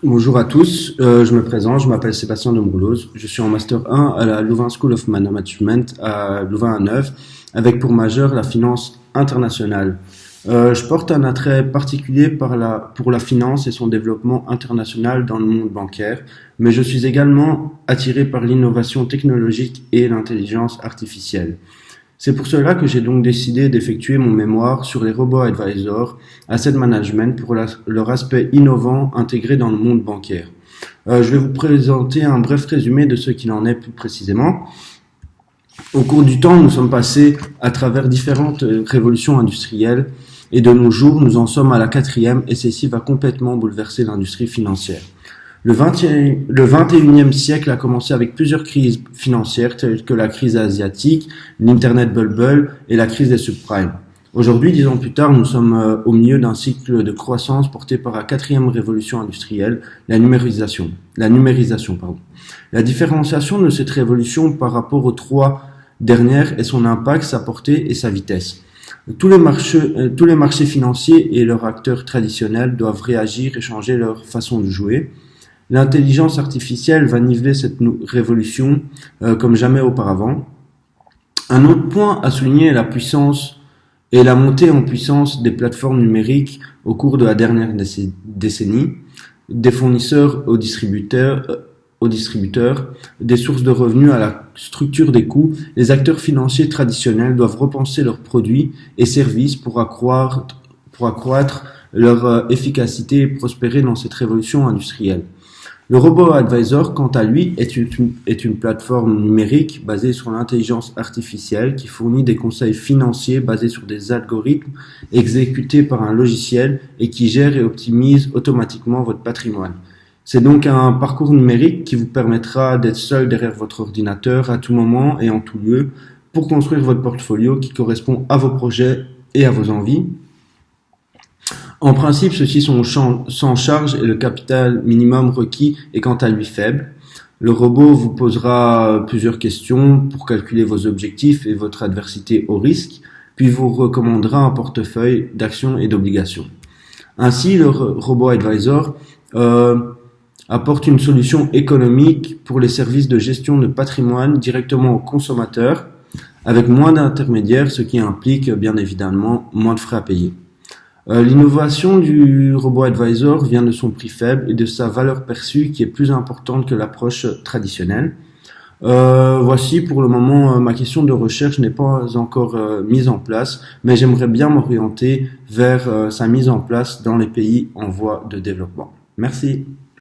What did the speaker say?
Bonjour à tous, je me présente, je m'appelle Sébastien Dombroulos, je suis en Master 1 à la Louvain School of Management à Louvain-la-Neuve, avec pour majeur la finance internationale. Je porte un attrait particulier pour la finance et son développement international dans le monde bancaire, mais je suis également attiré par l'innovation technologique et l'intelligence artificielle. C'est pour cela que j'ai donc décidé d'effectuer mon mémoire sur les robots advisors, asset management pour leur aspect innovant intégré dans le monde bancaire. Je vais vous présenter un bref résumé de ce qu'il en est plus précisément. Au cours du temps, nous sommes passés à travers différentes révolutions industrielles et de nos jours, nous en sommes à la quatrième et celle-ci va complètement bouleverser l'industrie financière. Le 21e siècle a commencé avec plusieurs crises financières telles que la crise asiatique, l'Internet bubble et la crise des subprimes. Aujourd'hui, 10 ans plus tard, nous sommes au milieu d'un cycle de croissance porté par la quatrième révolution industrielle, la numérisation. La différenciation de cette révolution par rapport aux trois dernières est son impact, sa portée et sa vitesse. Tous les marchés financiers et leurs acteurs traditionnels doivent réagir et changer leur façon de jouer. L'intelligence artificielle va niveler cette révolution comme jamais auparavant. Un autre point à souligner est la puissance et la montée en puissance des plateformes numériques au cours de la dernière décennie, des fournisseurs aux distributeurs, des sources de revenus à la structure des coûts. Les acteurs financiers traditionnels doivent repenser leurs produits et services pour accroître leur efficacité et prospérer dans cette révolution industrielle. Le Robot Advisor, quant à lui, est une plateforme numérique basée sur l'intelligence artificielle qui fournit des conseils financiers basés sur des algorithmes exécutés par un logiciel et qui gère et optimise automatiquement votre patrimoine. C'est donc un parcours numérique qui vous permettra d'être seul derrière votre ordinateur à tout moment et en tout lieu pour construire votre portfolio qui correspond à vos projets et à vos envies. En principe, ceux-ci sont sans charge et le capital minimum requis est quant à lui faible. Le robot vous posera plusieurs questions pour calculer vos objectifs et votre adversité au risque, puis vous recommandera un portefeuille d'actions et d'obligations. Ainsi, le robot advisor apporte une solution économique pour les services de gestion de patrimoine directement aux consommateurs, avec moins d'intermédiaires, ce qui implique bien évidemment moins de frais à payer. L'innovation du robot advisor vient de son prix faible et de sa valeur perçue qui est plus importante que l'approche traditionnelle. Voici pour le moment ma question de recherche n'est pas encore mise en place, mais j'aimerais bien m'orienter vers sa mise en place dans les pays en voie de développement. Merci.